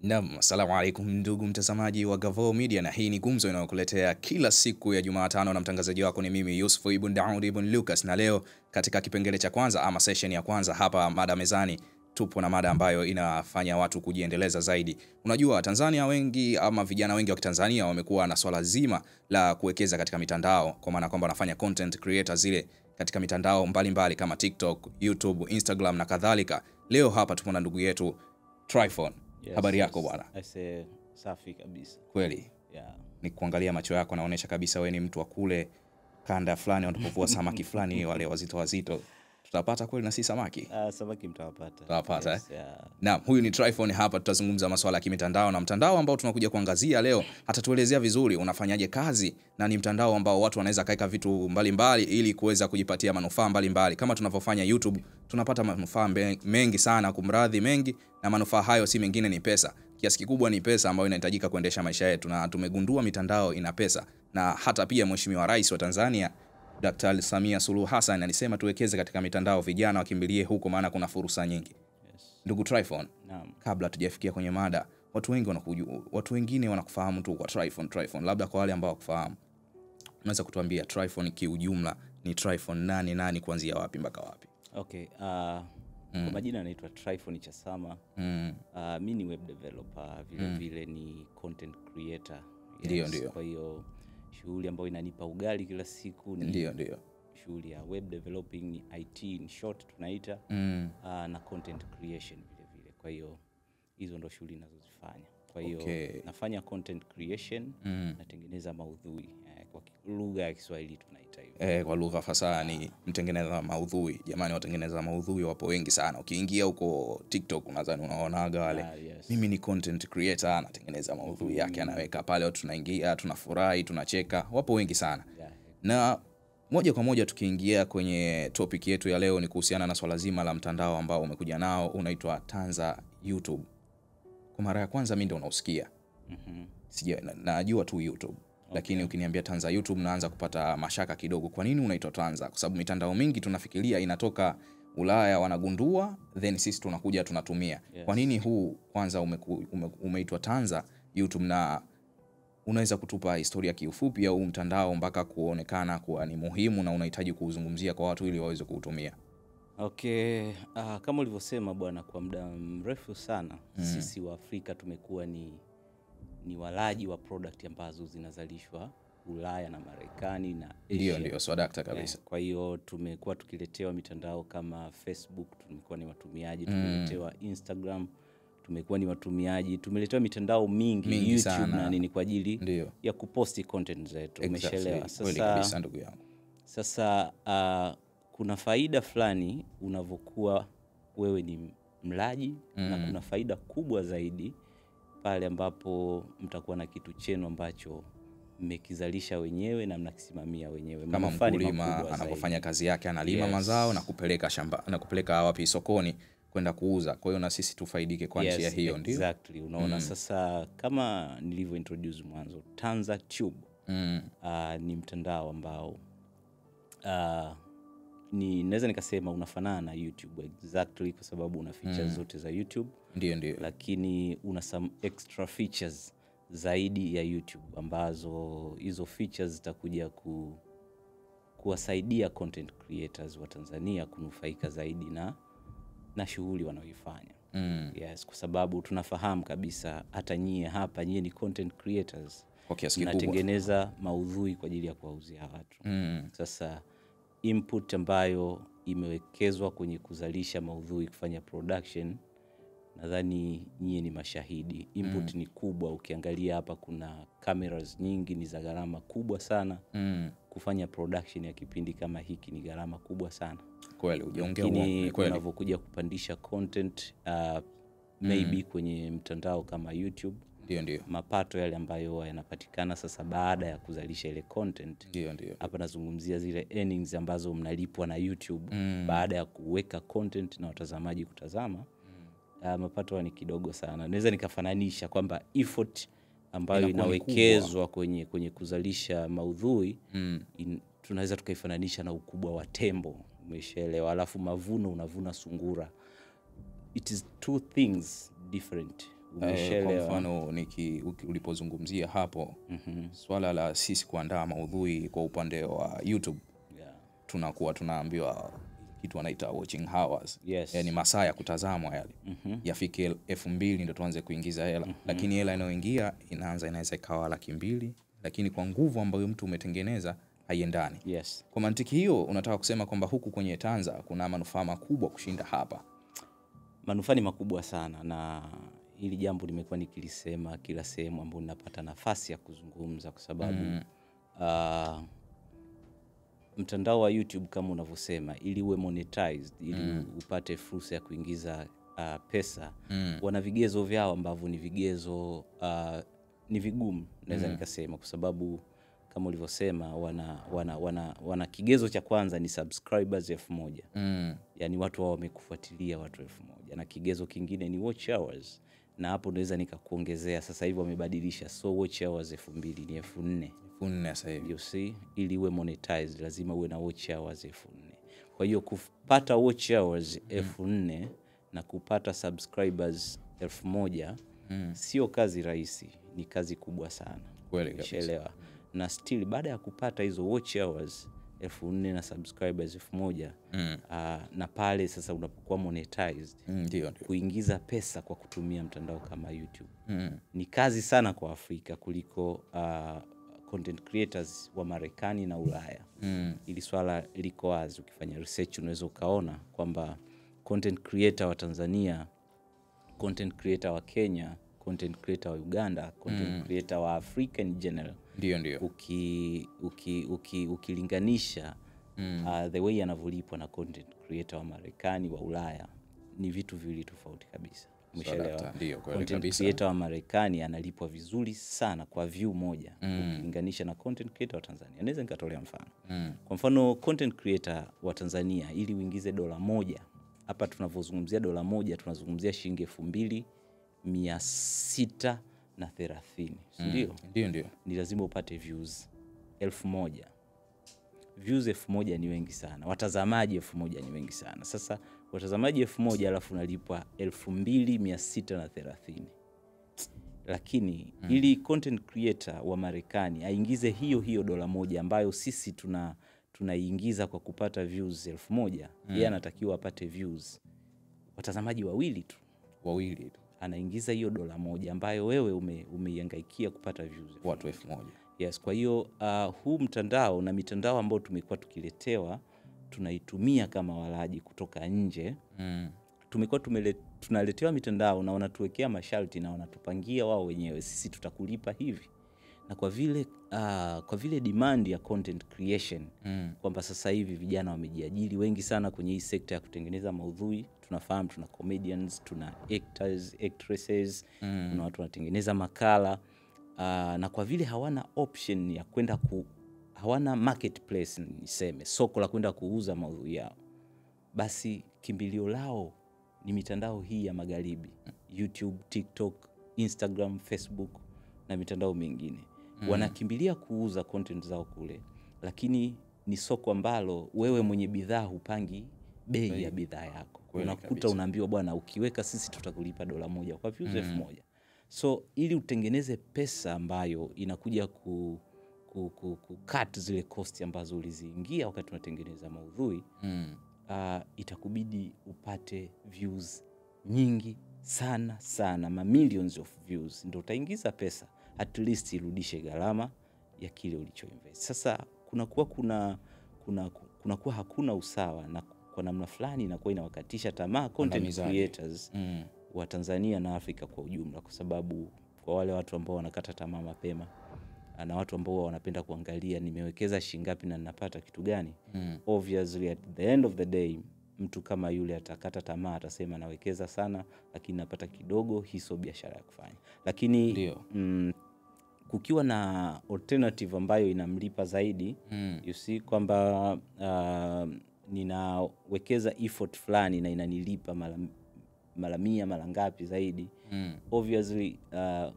Naam, assalamu alaikum ndugu mtazamaji wa Gavoo Media, na hii ni gumzo inayokuletea kila siku ya Jumatano, na mtangazaji wako ni mimi Yusuf ibn Daud ibn Lucas. Na leo katika kipengele cha kwanza ama session ya kwanza hapa mada mezani, tupo na mada ambayo inafanya watu kujiendeleza zaidi. Unajua Tanzania wengi ama vijana wengi wa Kitanzania wamekuwa na swala zima la kuwekeza katika mitandao, kwa maana kwamba wanafanya content creators zile katika mitandao mbalimbali kama TikTok, YouTube, Instagram na kadhalika. Leo hapa tupo na ndugu yetu Tryphon. Yes, habari yako bwana? Aise, safi kabisa. Kweli? Yeah. Ni kuangalia macho yako naonesha kabisa wewe ni mtu wa kule kanda fulani wanapovua samaki fulani wale wazito. Tutapata kweli na si samaki? Samaki mtawapata. Tutapata. Yes, yeah. Naam, huyu ni Tryphon hapa, tutazungumza masuala ya kimitandao, na mtandao ambao tunakuja kuangazia leo hatatuelezea vizuri unafanyaje kazi, na ni mtandao ambao watu wanaweza kaeka vitu mbalimbali ili kuweza kujipatia manufaa mbalimbali. Kama tunavyofanya YouTube, tunapata manufaa mengi sana, kumradhi mengi, na manufaa hayo si mengine ni pesa. Kiasi kikubwa ni pesa ambayo inahitajika kuendesha maisha yetu, na tumegundua mitandao ina pesa. Na hata pia Mheshimiwa Rais wa Tanzania Dr. Samia Suluhu Hassan alisema tuwekeze katika mitandao, vijana wakimbilie huko maana kuna fursa nyingi. Yes. Ndugu Tryphon, Naam. Kabla tujafikia kwenye mada, watu wengine wanakufahamu tu kwa Tryphon. Labda kwa wale ambao wakufahamu, unaweza kutuambia Tryphon kiujumla ni Tryphon nani kuanzia wapi mpaka wapi? Okay, kwa majina naitwa Tryphon Chasama. Mimi ni web developer, vile ni content creator. Yes. Ndio. Kwa hiyo shughuli ambayo inanipa ugali kila siku ni ndio. Shughuli ya web developing, ni IT in short tunaita, na content creation vile. Kwa hiyo hizo ndo shughuli ninazozifanya. Kwa hiyo nafanya content creation, natengeneza maudhui, kwa lugha ya Kiswahili tunaita hivyo. Kwa lugha fasaha ni mtengeneza maudhui. Jamani, watengeneza maudhui wapo wengi sana. Ukiingia huko TikTok unadhani unaonaga wale. Yes. Mimi ni content creator, anatengeneza maudhui yake, anaweka pale, watu tunaingia, tunafurahi, tunacheka. Wapo wengi sana. Yeah. Na moja kwa moja tukiingia kwenye topic yetu ya leo, ni kuhusiana na swala zima la mtandao ambao umekuja nao, unaitwa Tanza YouTube. Kwa mara ya kwanza mimi ndio nausikia. Najua tu YouTube. Lakini ukiniambia Tanza YouTube naanza kupata mashaka kidogo. Kwa nini unaitwa Tanza? Kwa sababu mitandao mingi tunafikiria inatoka Ulaya, wanagundua then sisi tunakuja tunatumia. Yes. Kwa nini huu kwanza umeitwa Tanza YouTube, na unaweza kutupa historia kiufupi ya huu mtandao mpaka kuonekana kuwa ni muhimu na unahitaji kuuzungumzia kwa watu ili waweze kuutumia? Okay, kama ulivyosema bwana, kwa muda mrefu sana sisi wa Afrika tumekuwa ni walaji wa product ambazo zinazalishwa Ulaya na Marekani na Asia. Ndio, swadakta kabisa. Kwa hiyo tumekuwa tukiletewa mitandao kama Facebook, tumekuwa ni watumiaji, tumeletewa Instagram, tumekuwa ni watumiaji, tumeletewa mitandao mingi YouTube sana, na nini kwa ajili ya kuposti content zetu. Umeshaelewa? Sasa ndugu yangu, sasa kuna faida fulani unavokuwa wewe ni mlaji, na kuna faida kubwa zaidi pale ambapo mtakuwa na kitu chenu ambacho mmekizalisha wenyewe na mnakisimamia wenyewe. Kama mkulima anapofanya kazi yake, analima mazao na kupeleka shamba na kupeleka wapi, sokoni kwenda kuuza. Kwa hiyo na sisi tufaidike kwa njia hiyo. Ndio exactly. Unaona, sasa kama nilivyo introduce mwanzo, Tanza Tube ni mtandao ambao naweza nikasema unafanana na YouTube exactly, kwa sababu una features zote za YouTube. Ndio. Lakini una some extra features zaidi ya YouTube, ambazo hizo features zitakuja kuwasaidia content creators wa Tanzania kunufaika zaidi na shughuli wanaoifanya. Yes, kwa sababu tunafahamu kabisa hata nyie hapa, nyie ni content creators, kwa kiasi kikubwa mnatengeneza maudhui kwa ajili ya kuwauzia watu. Sasa input ambayo imewekezwa kwenye kuzalisha maudhui, kufanya production, nadhani nyie ni mashahidi. Input ni kubwa. Ukiangalia hapa kuna cameras nyingi, ni za gharama kubwa sana. Kufanya production ya kipindi kama hiki ni gharama kubwa sana. Kweli, hujaongea uongo. Kweli, unavokuja kupandisha content maybe kwenye mtandao kama YouTube, ndio mapato yale ambayo yanapatikana sasa baada ya kuzalisha ile content. Ndio. Hapa nazungumzia zile earnings ambazo mnalipwa na YouTube baada ya kuweka content na watazamaji kutazama. Mapato ni kidogo sana. Naweza nikafananisha kwamba effort ambayo inawekezwa kwenye kuzalisha maudhui tunaweza tukaifananisha na ukubwa wa tembo. Umeshaelewa? Alafu mavuno unavuna sungura. It is two things different. Kwa mfano ulipozungumzia hapo swala la sisi kuandaa maudhui kwa upande wa YouTube, tunakuwa tunaambiwa kitu wanaita watching hours, yani masaa ya kutazamwa yale yafike 2000 ndio tuanze kuingiza hela, lakini hela inayoingia inaweza ikawa 200,000, lakini kwa nguvu ambayo mtu umetengeneza haiendani. Kwa mantiki hiyo unataka kusema kwamba huku kwenye Tanza kuna manufaa makubwa kushinda hapa? Manufaa ni makubwa sana, na hili jambo nimekuwa nikilisema kila sehemu ambapo ninapata nafasi ya kuzungumza, kwa sababu mtandao wa YouTube kama unavyosema, ili uwe monetized, ili upate fursa ya kuingiza pesa, wana vigezo vyao ambavyo ni vigezo ni vigumu, naweza nikasema, kwa sababu kama ulivyosema wana kigezo cha kwanza ni subscribers 1000. Yani watu wao wamekufuatilia watu 1000, na kigezo kingine ni watch hours, na hapo naweza nikakuongezea sasa hivi wamebadilisha, so watch hours 2000 ni 4000 sasa hivi. You see, ili uwe monetized lazima uwe na watch hours 4000. Kwa hiyo kupata watch hours 4000 na kupata subscribers 1000 sio kazi rahisi, ni kazi kubwa sana. Kweli kabisa. Na still baada ya kupata hizo watch hours 4000 na subscribers 1000, na pale sasa unapokuwa monetized, ndio kuingiza pesa kwa kutumia mtandao kama YouTube ni kazi sana kwa Afrika kuliko content creators wa Marekani na Ulaya. Ili swala liko wazi, ukifanya research unaweza ukaona kwamba content creator wa Tanzania, content creator wa Kenya, content creator wa Uganda, content creator wa Africa in general, ndio ukilinganisha the way anavyolipwa na content creator wa Marekani, wa Ulaya, ni vitu viwili tofauti kabisa. Umeshaelewa? Content creator wa Marekani analipwa vizuri sana kwa view moja ukilinganisha na content creator wa Tanzania. Naweza nikatolea mfano. Kwa mfano content creator wa Tanzania, ili uingize $1, hapa tunavyozungumzia $1 tunazungumzia shilingi 2630, ndio? Ndio. Ni lazima upate views 1000. Views 1000 ni wengi sana. Watazamaji 1000 ni wengi sana. Sasa watazamaji 1000 alafu unalipwa 2630. Lakini ili content creator wa Marekani aingize hiyo $1 ambayo sisi tunaiingiza kwa kupata views 1000, yeye anatakiwa apate views watazamaji wawili tu. Anaingiza hiyo $1 ambayo wewe umehangaikia kupata views watu 1000. Yes, kwa hiyo huu mtandao na mitandao ambayo tumekuwa tukiletewa tunaitumia kama walaji kutoka nje. Tumekuwa tunaletewa mitandao na wanatuwekea masharti na wanatupangia wao wenyewe, sisi tutakulipa hivi. Na kwa vile demand ya content creation, kwamba sasa hivi vijana wamejiajiri wengi sana kwenye hii sekta ya kutengeneza maudhui. Tunafahamu tuna comedians, tuna actors, actresses, kuna watu wanatengeneza makala, na kwa vile hawana option ya kwenda hawana marketplace, niseme soko la kwenda kuuza maudhui yao, basi kimbilio lao ni mitandao hii ya magharibi, YouTube, TikTok, Instagram, Facebook na mitandao mingine. Wanakimbilia kuuza content zao kule, lakini ni soko ambalo wewe mwenye bidhaa hupangi bei ya bidhaa yako. Unakuta unaambiwa bwana, ukiweka sisi tutakulipa $1 kwa views 1000. So ili utengeneze pesa ambayo inakuja cut zile cost ambazo uliziingia wakati unatengeneza maudhui, itakubidi upate views nyingi sana, millions of views, ndio utaingiza pesa, at least irudishe gharama ya kile ulichoinvest. Sasa kunakuwa hakuna usawa, na kwa namna fulani inakuwa inawakatisha tamaa content creators wa Tanzania na Afrika kwa ujumla, kwa sababu kwa wale watu ambao wanakata tamaa mapema na watu ambao wanapenda kuangalia nimewekeza shingapi na ninapata kitu gani, obviously at the end of the day mtu kama yule atakata tamaa, atasema nawekeza sana lakini napata kidogo, hii sio biashara ya kufanya. Lakini kukiwa na alternative ambayo inamlipa zaidi, you see kwamba ninawekeza effort fulani na inanilipa mara 100 mara ngapi zaidi, obviously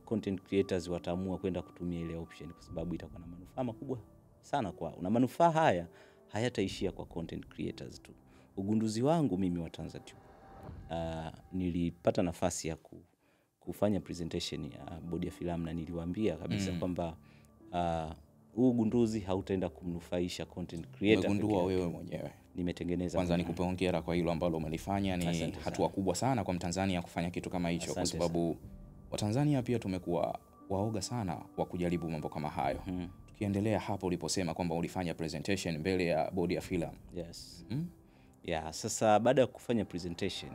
content creators wataamua kwenda kutumia ile option, kwa sababu itakuwa na manufaa makubwa sana kwao. Na manufaa haya hayataishia kwa content creators tu. Ugunduzi wangu mimi wa TanzaTube, nilipata nafasi ya kufanya presentation ya bodi ya filamu, na niliwaambia kabisa kwamba huu ugunduzi hautaenda kumnufaisha content creator. Umegundua wewe mwenyewe. Nimetengeneza. Kwanza nikupe hongera kwa hilo ambalo umelifanya. Ni hatua kubwa sana kwa Mtanzania kufanya kitu kama hicho, kwa sababu Watanzania pia tumekuwa waoga sana wa kujaribu mambo kama hayo. Tukiendelea hapo uliposema kwamba ulifanya presentation mbele ya bodi ya filamu. Yes. Yeah, sasa baada ya kufanya presentation,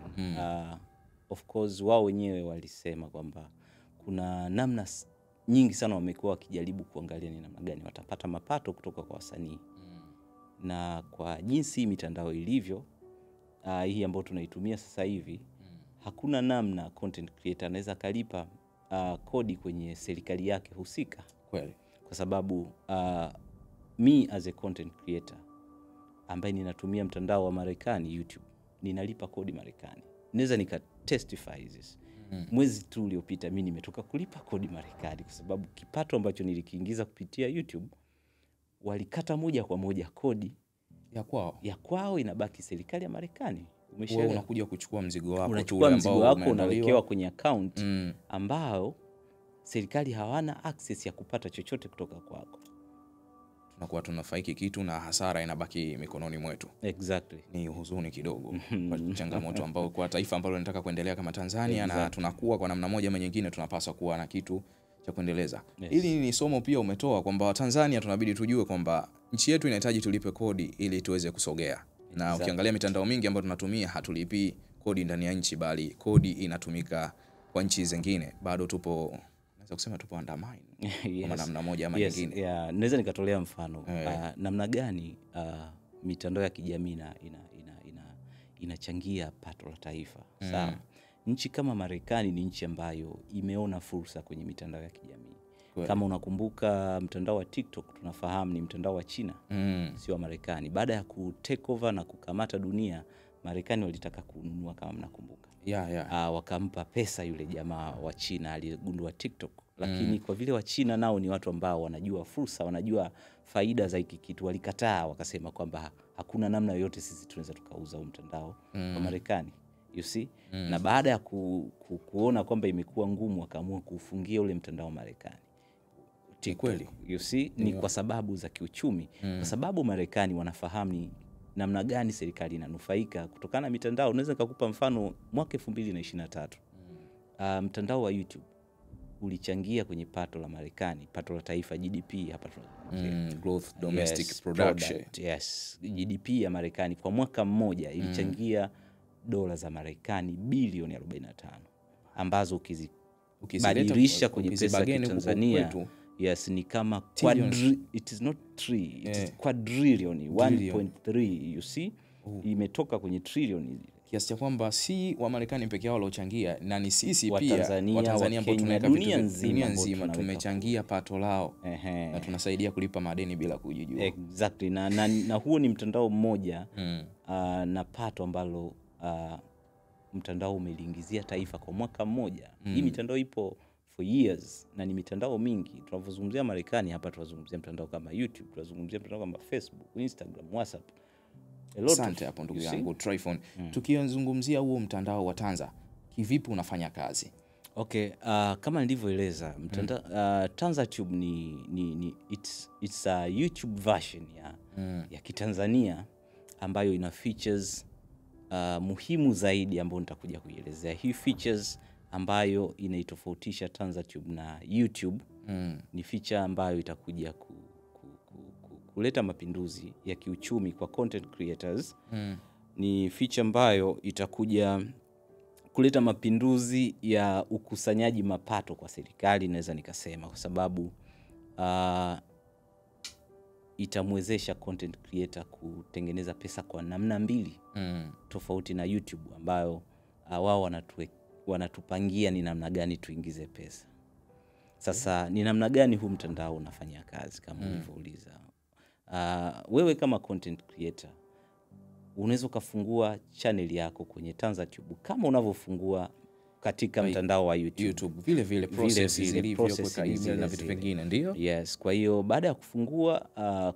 of course wao wenyewe walisema kwamba kuna namna nyingi sana wamekuwa wakijaribu kuangalia ni namna gani watapata mapato kutoka kwa wasanii. Na kwa jinsi mitandao ilivyo, hii ambayo tunaitumia sasa hivi, hakuna namna content creator anaweza kalipa kodi kwenye serikali yake husika. Kweli. Kwa sababu me as a content creator ambaye ninatumia mtandao wa Marekani YouTube, ninalipa kodi Marekani. Naweza nikatestify this. Mwezi tu uliopita mimi nimetoka kulipa kodi Marekani, kwa sababu kipato ambacho nilikiingiza kupitia YouTube walikata moja kwa moja kodi ya kwao inabaki serikali ya Marekani. Wewe unakuja kuchukua mzigo wako, unachukua mzigo wako unawekewa kwenye account ambao serikali hawana access ya kupata chochote kutoka kwako. Tunakuwa tunafaiki kitu na hasara inabaki mikononi mwetu. Exactly. Ni huzuni kidogo. Kwa changamoto ambao kwa taifa ambalo linataka kuendelea kama Tanzania, na tunakuwa kwa namna moja ama nyingine tunapaswa kuwa na kitu cha kuendeleza. Hili ni somo pia umetoa kwamba Tanzania tunabidi tujue kwamba nchi yetu inahitaji tulipe kodi ili tuweze kusogea. Na ukiangalia mitandao mingi ambayo tunatumia hatulipi kodi ndani ya nchi, bali kodi inatumika kwa nchi zingine. Bado tupo, naweza kusema tupo undermine. Kwa namna moja ama nyingine. Yeah, naweza nikatolea mfano namna gani mitandao ya kijamii inachangia pato la taifa. Sawa. Nchi kama Marekani ni nchi ambayo imeona fursa kwenye mitandao ya kijamii. Kama unakumbuka mtandao wa TikTok, tunafahamu ni mtandao wa China, sio wa Marekani. Baada ya take over na kukamata dunia, Marekani walitaka kununua, kama mnakumbuka. Wakampa pesa yule jamaa wa China aliyegundua TikTok. Lakini kwa vile wa China nao ni watu ambao wanajua fursa, wanajua faida za hiki kitu, walikataa, wakasema kwamba hakuna namna yoyote sisi tunaweza tukauza mtandao wa Marekani. You see? Na baada ya kuona kwamba imekuwa ngumu, wakaamua kufungia ule mtandao wa Marekani. Kweli. You see? Ni kwa sababu za kiuchumi. Kwa sababu Marekani wanafahamu ni namna gani serikali inanufaika kutokana na mitandao. Naweza nikakupa mfano mwaka 2023. Mtandao wa YouTube ulichangia kwenye pato la Marekani, pato la taifa, GDP hapa Growth Domestic Production. Yes, GDP ya Marekani kwa mwaka mmoja ilichangia dola za Marekani bilioni 45, ambazo ukizibadilisha kwenye pesa ya Tanzania, yes, ni kama it is not 3, it is quadrillion, 1.3, you see? Imetoka kwenye trillion, kiasi cha kwamba si wa Marekani peke yao waliochangia, na ni sisi pia Watanzania ambao tunaweka dunia nzima tumechangia pato lao. Na tunasaidia kulipa madeni bila kujijua. Exactly. Na huo ni mtandao mmoja na pato ambalo mtandao umeliingizia taifa kwa mwaka mmoja. Hii mitandao ipo for years na ni mitandao mingi. Tunapozungumzia Marekani hapa tunazungumzia mtandao kama YouTube, tunazungumzia mtandao kama Facebook, Instagram, WhatsApp. Asante hapo ndugu yangu Tryphon. Tukizungumzia huo mtandao wa Tanza, kivipi unafanya kazi? Okay, kama nilivyoeleza, TanzaTube it's a YouTube version ya Kitanzania ambayo ina features muhimu zaidi ambayo nitakuja kuielezea. Hii features ambayo inaitofautisha TanzaTube na YouTube ni feature ambayo itakuja kuleta mapinduzi ya kiuchumi kwa content creators. Ni feature ambayo itakuja kuleta mapinduzi ya ukusanyaji mapato kwa serikali, naweza nikasema, kwa sababu itamwezesha content creator kutengeneza pesa kwa namna mbili tofauti na YouTube ambayo wao wanatupangia ni namna gani tuingize pesa. Sasa ni namna gani huu mtandao unafanya kazi kama ulivyouliza. Wewe kama content creator unaweza kufungua channel yako kwenye TanzaTube kama unavyofungua katika mtandao wa YouTube. Vile process zilivyokuweka email na vitu vingine, ndio? Yes, kwa hiyo baada ya kufungua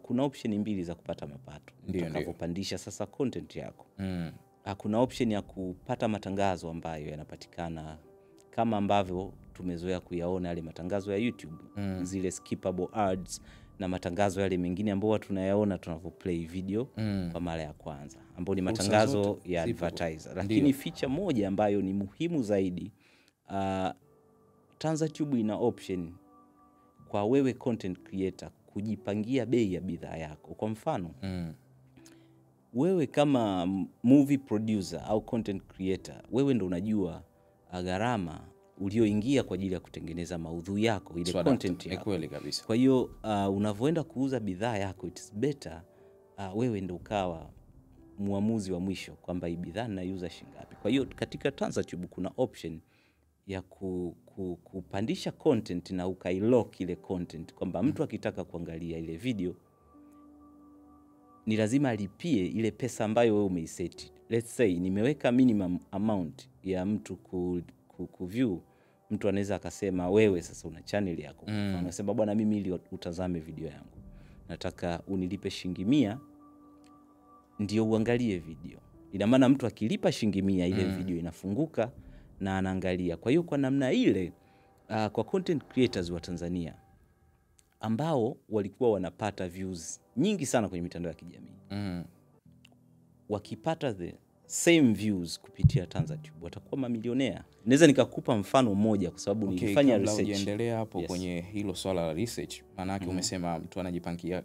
kuna option mbili za kupata mapato. Utakapopandisha sasa content yako. Kuna option ya kupata matangazo ambayo yanapatikana kama ambavyo tumezoea kuyaona yale matangazo ya YouTube, zile skippable ads na matangazo yale mengine ambayo tunayaona tunavyoplay video kwa mara ya kwanza, ambayo ni matangazo ya advertiser. Lakini feature moja ambayo ni muhimu zaidi, TanzaTube ina option kwa wewe content creator kujipangia bei ya bidhaa yako. Kwa mfano, wewe kama movie producer au content creator, wewe ndo unajua gharama ulioingia kwa ajili ya kutengeneza maudhui yako, ile content yako. Kweli kabisa. Kwa hiyo unavyoenda kuuza bidhaa yako, it's better wewe ndo ukawa muamuzi wa mwisho kwamba hii bidhaa ninaiuza shilingi ngapi. Kwa hiyo katika TanzaTube kuna option ya kupandisha content na ukailock ile content, kwamba mtu akitaka kuangalia ile video ni lazima alipie ile pesa ambayo wewe umeiseti. Let's say nimeweka minimum amount ya mtu kuview. Mtu anaweza akasema wewe sasa una channel yako, unasema bwana, mimi ili utazame video yangu nataka unilipe shilingi 100 ndio uangalie video. Ina maana mtu akilipa shilingi 100 ile video inafunguka na anaangalia. Kwa hiyo kwa namna ile kwa content creators wa Tanzania ambao walikuwa wanapata views nyingi sana kwenye mitandao ya kijamii, wakipata the same views kupitia TanzaTube watakuwa mamilionea. Naweza nikakupa mfano mmoja kwa sababu nilifanya research. Ukiendelea hapo kwenye hilo swala la research, maana yake umesema mtu anajipangia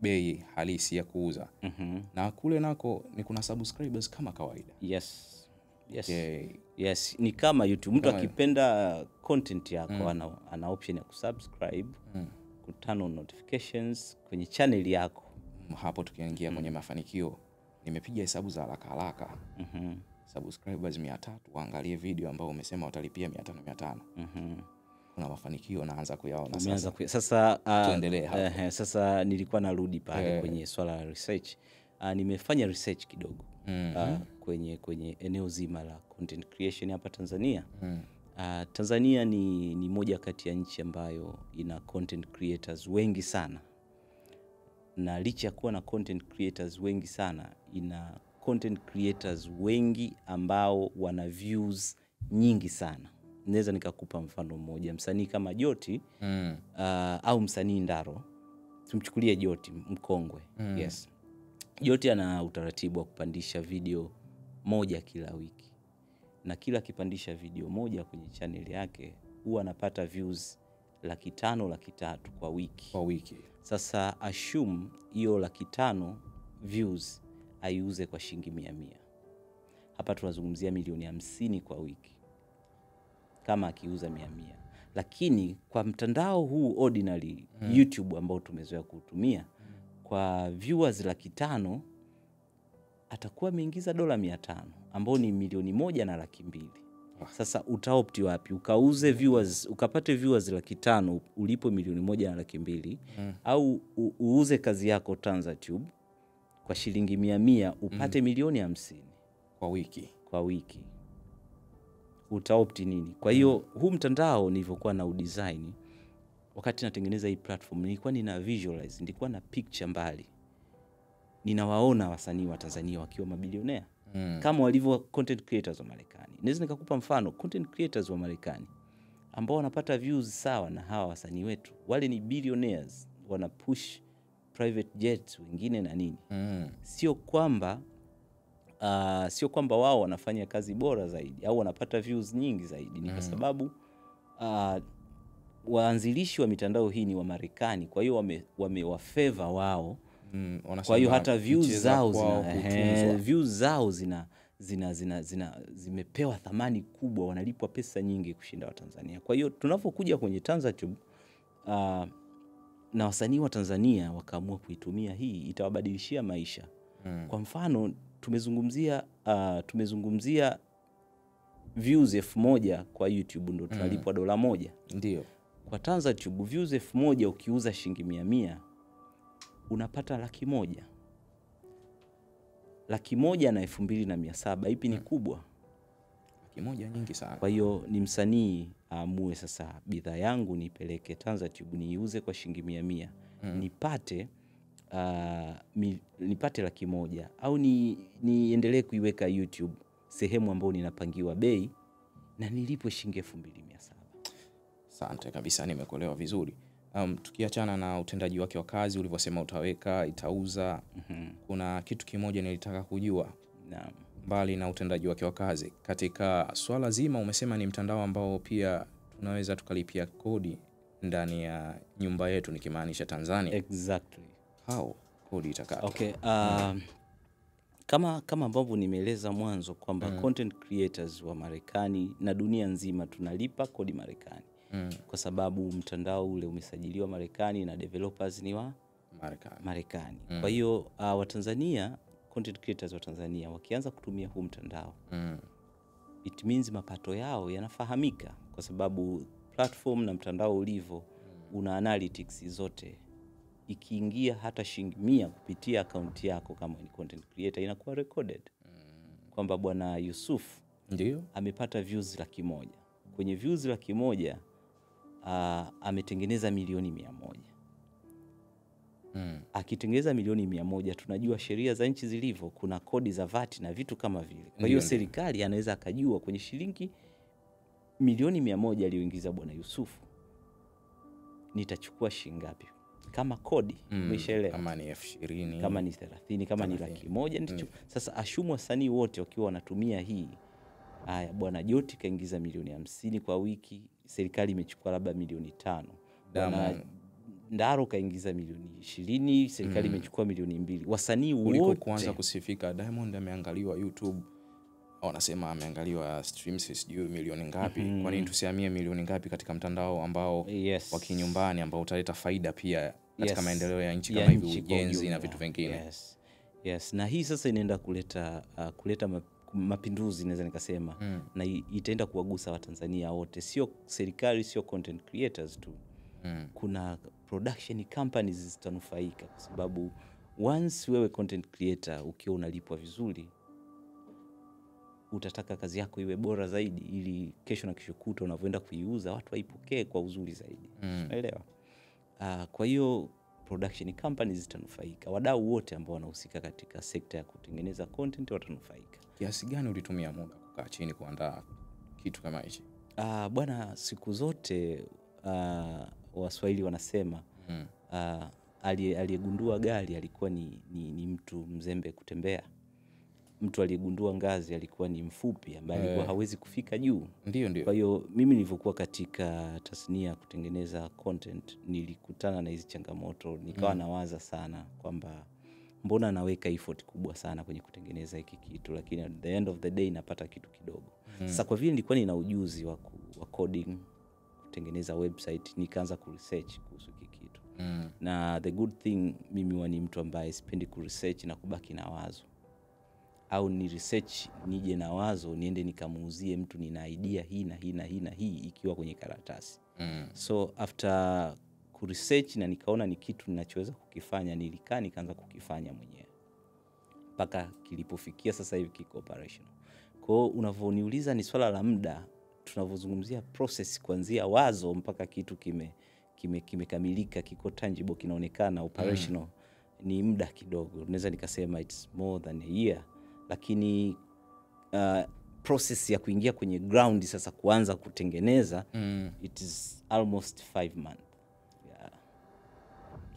bei halisi ya kuuza. Na kule nako ni kuna subscribers kama kawaida. Yes. Ni kama YouTube. Mtu akipenda content yako ana option ya kusubscribe, turn on notifications kwenye channel yako. Hapo tukiingia kwenye mafanikio, nimepiga hesabu za haraka. Subscribers 300 waangalie video ambao umesema utalipia 500. Kuna mafanikio naanza kuyaona sasa. Sasa tuendelee hapo. Sasa nilikuwa narudi pale kwenye swala la research. Nimefanya research kidogo kwenye eneo zima la content creation hapa Tanzania. Tanzania ni moja kati ya nchi ambayo ina content creators wengi sana, na licha ya kuwa na content creators wengi sana, ina content creators wengi ambao wana views nyingi sana. Naweza nikakupa mfano mmoja, msanii kama Joti au msanii Ndaro. Tumchukulie Joti mkongwe. Yes. Joti ana utaratibu wa kupandisha video moja kila wiki, na kila kipandisha video moja kwenye channel yake huwa anapata views 500,000 300,000 kwa wiki. Sasa assume hiyo 500,000 views aiuze kwa shilingi 100. Hapa tunazungumzia milioni 50 kwa wiki kama akiuza 100. Lakini kwa mtandao huu ordinary YouTube ambao tumezoea kutumia, kwa viewers 500,000 atakuwa ameingiza $500 ambao ni 1,200,000. Sasa utaopti wapi? Ukauze viewers, ukapate viewers 500,000 ulipo 1,200,000, au uuze kazi yako TanzaTube kwa shilingi 100 upate 1,50,000 kwa wiki. Utaopti nini? Kwa hiyo huu mtandao nilivyokuwa na udesign, wakati natengeneza hii platform, nilikuwa nina visualize, nilikuwa na picture mbali. Ninawaona wasanii wa Tanzania wakiwa mabilionea kama walivyo content creators wa Marekani. Naweza nikakupa mfano, content creators wa Marekani ambao wanapata views sawa na hawa wasanii wetu, wale ni billionaires, wana push private jets wengine na nini. Sio kwamba wao wanafanya kazi bora zaidi au wanapata views nyingi zaidi. Ni kwa sababu waanzilishi wa mitandao hii ni wa Marekani, kwa hiyo wamewafavor wao. Kwa hiyo hata views zao zimepewa thamani kubwa, wanalipwa pesa nyingi kushinda wa Tanzania. Kwa hiyo tunapokuja kwenye TanzaTube na wasanii wa Tanzania wakaamua kuitumia hii, itawabadilishia maisha. Kwa mfano tumezungumzia views 1,000 kwa YouTube ndo tunalipwa $1. Ndio. Kwa TanzaTube views 1,000 ukiuza shilingi 100 unapata 100,000. 100,000 na 2,700, ipi ni kubwa? 100,000 nyingi sana. Kwa hiyo ni msanii aamue sasa, bidhaa yangu nipeleke TanzaTube niiuze kwa shilingi 100, nipate 100,000, au niendelee kuiweka YouTube sehemu ambayo ninapangiwa bei na nilipwe shilingi 2700. Asante kabisa, nimekuelewa vizuri. Tukiachana na utendaji wake wa kazi ulivyosema utaweka, itauza, kuna kitu kimoja nilitaka kujua. Naam. Mbali na utendaji wake wa kazi, katika swala zima umesema ni mtandao ambao pia tunaweza tukalipia kodi ndani ya nyumba yetu, nikimaanisha Tanzania. Exactly. How kodi itakaa? Okay, kama ambavyo nimeeleza mwanzo kwamba content creators wa Marekani na dunia nzima tunalipa kodi Marekani. Kwa sababu mtandao ule umesajiliwa Marekani na developers ni wa Marekani. Kwa hiyo Watanzania, content creators wa Tanzania wakianza kutumia huu mtandao, it means mapato yao yanafahamika, kwa sababu platform na mtandao ulivyo una analytics zote. Ikiingia hata shilingi 100 kupitia account yako kama ni content creator, inakuwa recorded kwamba bwana Yusuf ndio amepata views 100,000. Kwenye views 100,000 ametengeneza milioni 100. Akitengeneza milioni 100, tunajua sheria za nchi zilivyo, kuna kodi za VAT na vitu kama vile. Kwa hiyo serikali anaweza akajua kwenye shilingi milioni 100 aliyoingiza bwana Yusuf nitachukua shilingi ngapi kama kodi. Umeshaelewa? Kama ni 20,000, kama ni 30,000, kama ni 100,000 nitachukua. Sasa ashumu wasanii wote wakiwa wanatumia hii. Haya, bwana Joti kaingiza milioni 50 kwa wiki, serikali imechukua labda milioni 5. Bwana Ndaro kaingiza milioni 20, serikali imechukua milioni 2. Wasanii wote kuanza kusifika Diamond ameangaliwa YouTube, wanasema ameangaliwa streams sijui milioni ngapi. Kwa nini tusihamie milioni ngapi katika mtandao ambao wa kinyumbani ambao utaleta faida pia katika maendeleo ya nchi kama hivi, ujenzi na vitu vingine. Yes. Na hii sasa inaenda kuleta mapinduzi, naweza nikasema, na itaenda kuwagusa Watanzania wote, sio serikali, sio content creators tu. Kuna production companies zitanufaika, kwa sababu once wewe content creator ukiwa unalipwa vizuri, utataka kazi yako iwe bora zaidi, ili kesho na kesho kutwa unavyoenda kuiuza watu waipokee kwa uzuri zaidi. Unaelewa? Kwa hiyo production companies zitanufaika, wadau wote ambao wanahusika katika sekta ya kutengeneza content watanufaika. Kiasi gani ulitumia muda kukaa chini kuandaa kitu kama hichi? Bwana, siku zote Waswahili wanasema aliyegundua gari alikuwa ni mtu mzembe kutembea. Mtu aliyegundua ngazi alikuwa ni mfupi ambaye alikuwa hawezi kufika juu. Ndio. Kwa hiyo mimi nilivyokuwa katika tasnia kutengeneza content, nilikutana na hizi changamoto, nikawa nawaza sana kwamba mbona naweka effort kubwa sana kwenye kutengeneza hiki kitu, lakini at the end of the day napata kitu kidogo. Sasa kwa vile nilikuwa nina ujuzi wa coding, kutengeneza website, nikaanza kuresearch kuhusu hiki kitu. Na the good thing, mimi ni mtu ambaye sipendi kuresearch na kubaki na wazo, au ni research nije na wazo niende nikamuuzie mtu nina idea hii na hii na hii na hii ikiwa kwenye karatasi. So after kuresearch na nikaona ni kitu ninachoweza kukifanya, nilikaa nikaanza kukifanya mwenyewe mpaka kilipofikia sasa hivi kiko operational. Kwa hiyo unavoniuliza ni swala la muda, tunavozungumzia process kuanzia wazo mpaka kitu kimekamilika, kiko tangible, kinaonekana operational, ni muda kidogo. Naweza nikasema it's more than a year, lakini process ya kuingia kwenye ground sasa kuanza kutengeneza it is almost 5 months.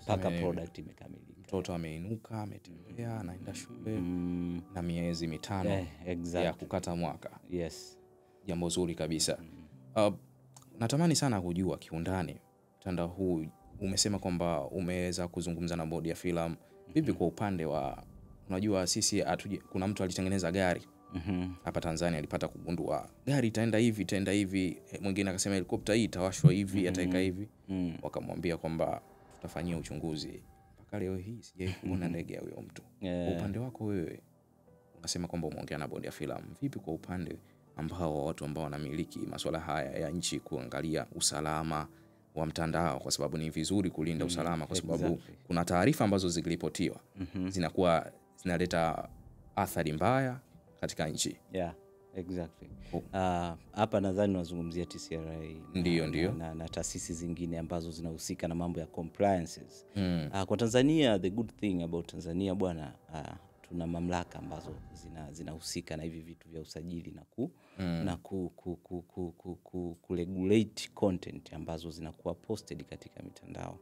Paka product imekamilika. Mtoto ameinuka, ametembea, anaenda shule na miezi 5 ya kukata mwaka. Yes. Jambo zuri kabisa. Natamani sana kujua kiundani mtandao huu. Umesema kwamba umeweza kuzungumza na bodi ya filamu. Vipi kwa upande wa, unajua sisi kuna mtu alitengeneza gari hapa Tanzania, alipata kugundua gari itaenda hivi, mwingine akasema helikopta hii itawashwa hivi, ataika hivi. Wakamwambia kwamba tutafanyia uchunguzi. Mpaka leo hii sijawahi kuona ndege ya huyo mtu. Kwa upande wako wewe unasema kwamba umeongea na bodi ya filamu. Vipi kwa upande ambao watu ambao wanamiliki masuala haya ya nchi kuangalia usalama wa mtandao, kwa sababu ni vizuri kulinda usalama, kwa sababu kuna taarifa ambazo zikiripotiwa zinakuwa zinaleta athari mbaya katika nchi. Exactly. Hapa nadhani nazungumzia TCRA ndio na taasisi zingine ambazo zinahusika na mambo ya compliances. Kwa Tanzania, the good thing about Tanzania bwana, tuna mamlaka ambazo zinahusika na hivi vitu vya usajili na ku regulate content ambazo zinakuwa posted katika mitandao.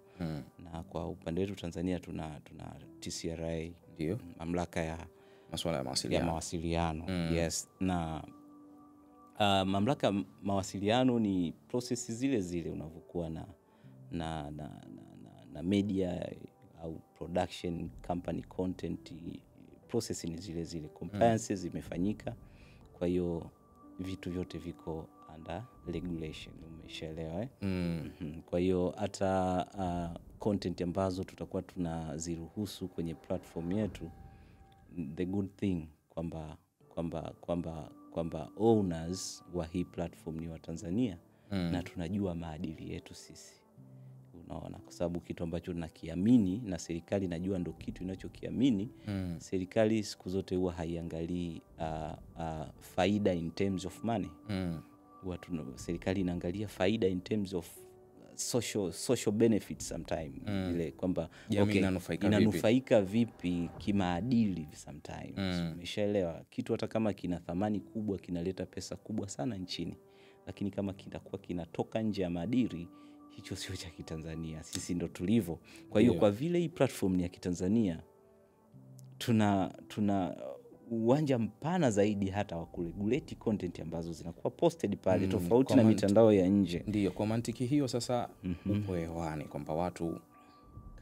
Na kwa upande wetu Tanzania tuna TCRA, ndio mamlaka ya masuala ya mawasiliano. Yes, na mamlaka mawasiliano ni process zile zile unavyokuwa na media au production company content, process ni zile zile, compliances zimefanyika. Kwa hiyo vitu vyote viko under regulation, umeshaelewa Kwa hiyo hata content ambazo tutakuwa tunaziruhusu kwenye platform yetu, the good thing kwamba owners wa hii platform ni wa Tanzania na tunajua maadili yetu sisi. Unaona, kwa sababu kitu ambacho tunakiamini na serikali najua ndo kitu inachokiamini. Serikali siku zote huwa haiangalii faida in terms of money. Serikali inaangalia faida in terms of social benefits sometimes. Ile kwamba inanufaika vipi kimaadili sometimes. Umeshaelewa? Kitu hata kama kina thamani kubwa, kinaleta pesa kubwa sana nchini, lakini kama kitakuwa kinatoka nje ya maadili, hicho sio cha Kitanzania. Sisi ndo tulivyo. Kwa hiyo kwa vile hii platform ni ya Kitanzania, tuna uwanja mpana zaidi hata wa kuregulate content ambazo zinakuwa posted pale, tofauti na mitandao ya nje. Ndio, kwa mantiki hiyo sasa upo hewani kwamba watu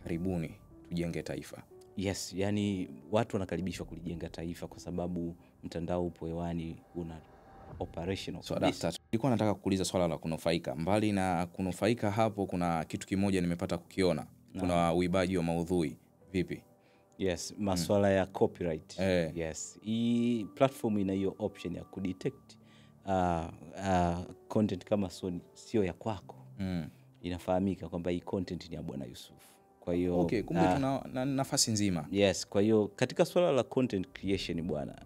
karibuni tujenge taifa. Yes, yani watu wanakaribishwa kulijenga taifa kwa sababu mtandao upo hewani, una operational. Nilikuwa nataka kukuuliza swala la kunufaika. Mbali na kunufaika hapo, kuna kitu kimoja nimepata kukiona. Kuna uibaji wa maudhui. Vipi? Yes, masuala ya copyright. Yes, hii platform ina hiyo option ya kudetect content kama sio ya kwako. Inafahamika kwamba hii content ni ya Bwana Yusuf. Kwa hiyo kumbe tuna nafasi nzima. Yes, kwa hiyo katika swala la content creation bwana,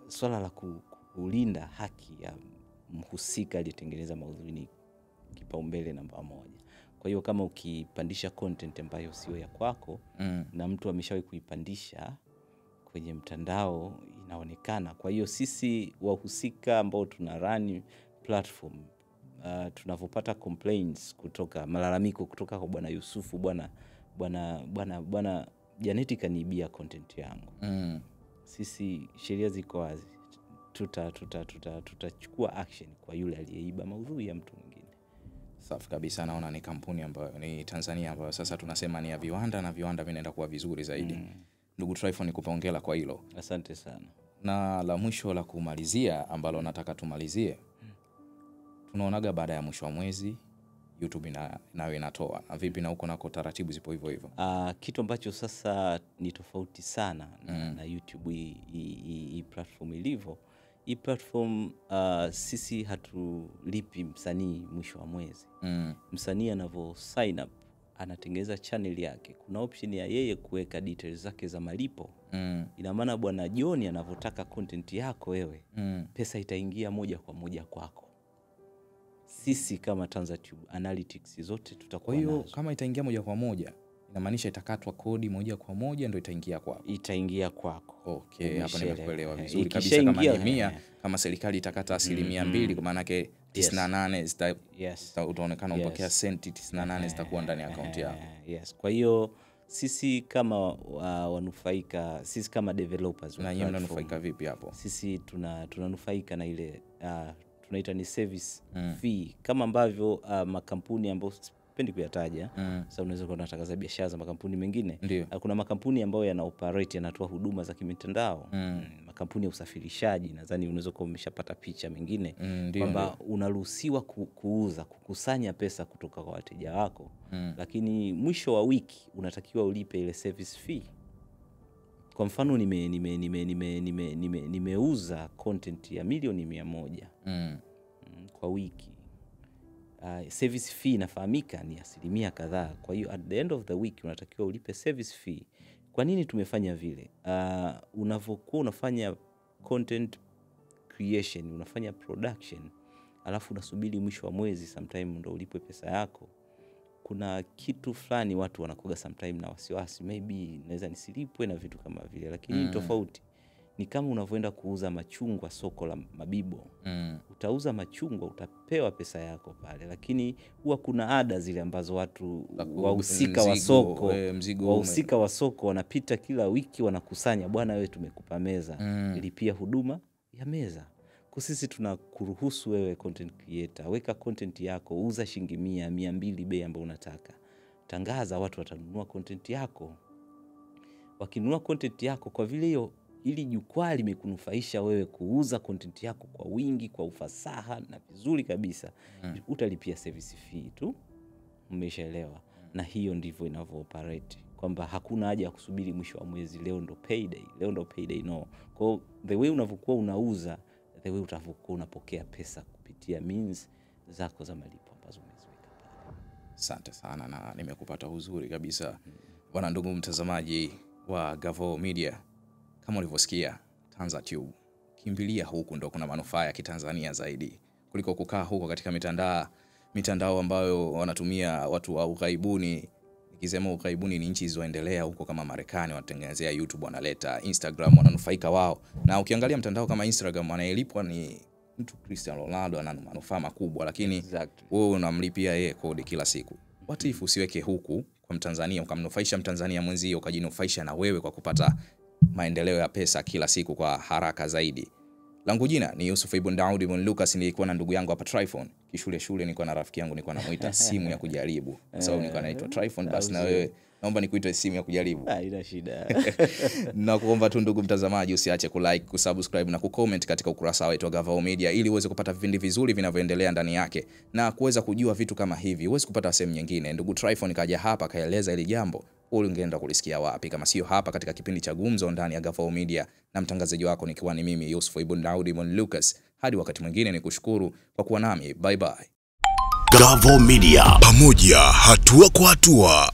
swala la kulinda haki ya mhusika aliyetengeneza maudhui ni kipaumbele namba 1. Kwa hiyo kama ukipandisha content ambayo sio ya kwako na mtu ameshawahi kuipandisha kwenye mtandao, inaonekana. Kwa hiyo sisi wahusika ambao tuna run platform, tunavopata complaints malalamiko kutoka kwa Bwana Yusufu, bwana Janetic kaniibia content yangu. Sisi sheria ziko wazi. Tutachukua action kwa yule aliyeiba maudhui ya mtu mwingine. Safi kabisa. Naona ni kampuni ambayo ni Tanzania ambayo sasa tunasema ni ya viwanda, na viwanda vinaenda kuwa vizuri zaidi. Ndugu Tryphon, nikupe hongera kwa hilo. Asante sana. Na la mwisho la kumalizia ambalo nataka tumalizie, tunaonaga baada ya mwisho wa mwezi YouTube nayo inatoa. Na vipi na huko nako taratibu zipo hivyo hivyo? Kitu ambacho sasa ni tofauti sana na YouTube hii platform ilivyo. Hii platform sisi hatulipi msanii mwisho wa mwezi. Msanii anavyo sign up, anatengeneza channel yake, kuna option ya yeye kuweka details zake za malipo. Ina maana Bwana John anavotaka content yako wewe, pesa itaingia moja kwa moja kwako. Sisi kama TanzaTube analytics zote tutakuwa nazo. Kwa hiyo kama itaingia moja kwa moja, inamaanisha itakatwa kodi moja kwa moja ndio itaingia kwako. Itaingia kwako. Okay, hapa nimekuelewa vizuri kabisa. Kama ni 100, kama serikali itakata 2%, kwa maana yake 98 utaonekana upokea senti 98 zitakuwa ndani ya akaunti yako. Yes. Kwa hiyo sisi kama wanufaika, sisi kama developers, na nyinyi mnanufaika vipi hapo? Sisi tunanufaika na ile tunaita ni service fee, kama ambavyo makampuni ambayo sipendi kuyataja. Sasa unaweza kuona tangaza biashara za makampuni mengine. Kuna makampuni ambayo yana operate, yanatoa huduma za kimitandao. Makampuni ya usafirishaji, nadhani unaweza kuwa umeshapata picha mengine kwamba unaruhusiwa kukusanya pesa kutoka kwa wateja wako, lakini mwisho wa wiki unatakiwa ulipe ile service fee. Kwa mfano nimeuza content ya milioni 100 kwa wiki. Service fee inafahamika ni 0% kadhaa. Kwa hiyo at the end of the week unatakiwa ulipe service fee. Kwa nini tumefanya vile? Unavokuwa unafanya content creation, unafanya production, alafu unasubiri mwisho wa mwezi sometime ndio ulipwe pesa yako, kuna kitu fulani watu wanakuga sometime na wasiwasi, maybe naweza nisilipwe na vitu kama vile, lakini tofauti ni kama unavyoenda kuuza machungwa soko la Mabibo. Utauza machungwa, utapewa pesa yako pale, lakini huwa kuna ada zile ambazo watu wahusika wa soko wanapita kila wiki wanakusanya, bwana wewe tumekupa meza, lipia huduma ya meza. Kwa sisi tunakuruhusu wewe content creator, weka content yako, uza shilingi 100, 200 bei ambayo unataka. Tangaza, watu watanunua content yako. Wakinunua content yako, kwa vile hiyo ili jukwaa limekunufaisha wewe kuuza content yako kwa wingi, kwa ufasaha na vizuri kabisa, utalipia service fee tu. Umeshaelewa? Na hiyo ndivyo inavyo operate, kwamba hakuna haja ya kusubiri mwisho wa mwezi, leo ndo payday, no. Kwa the way unavyokuwa unauza, the way utavyokuwa unapokea pesa kupitia means zako za malipo ambazo umeziweka pale. Asante sana, na nimekupata uzuri kabisa. Bwana ndugu mtazamaji wa Gavoo Media, kama ulivyosikia, TanzaTube, kimbilia huku ndo kuna manufaa ya kitanzania zaidi kuliko kukaa huko katika mitandao ambayo wanatumia watu wa ughaibuni. Nikisema ughaibuni ni nchi zilizoendelea huko kama Marekani, wanatengenezea YouTube, wanaleta Instagram, wananufaika wao. Na ukiangalia mtandao kama Instagram, anayelipwa ni mtu Cristiano Ronaldo, ana manufaa makubwa, lakini wewe unamlipia yeye kodi kila siku. What if usiweke huku kwa Mtanzania, ukamnufaisha Mtanzania mwenzio, ukajinufaisha na wewe kwa kupata maendeleo ya pesa kila siku kwa haraka zaidi. Langu jina ni Yusuf Ibn Daud Ibn Lucas, nilikuwa na ndugu yangu hapa Tryphon. Shule nilikuwa na rafiki yangu, nilikuwa namuita simu ya kujaribu. Sababu nilikuwa naitwa Tryphon, basi na wewe naomba nikuite simu ya kujaribu. Haina shida. Na kuomba tu ndugu mtazamaji, usiache kulike, kusubscribe na kucomment katika ukurasa wetu wa Gavoo Media, ili uweze kupata vipindi vizuri vinavyoendelea ndani yake na kuweza kujua vitu kama hivi uweze kupata sehemu nyingine. Ndugu Tryphon kaja hapa kaeleza ile jambo, ungeenda kulisikia wapi kama sio hapa katika kipindi cha Gumzo ndani ya Gavoo Media, na mtangazaji wako nikiwa ni mimi Yusuf Ibn Daud Ibn Lucas. Hadi wakati mwingine, nikushukuru kwa kuwa nami. Bye bye. Gavoo Media, pamoja hatua kwa hatua.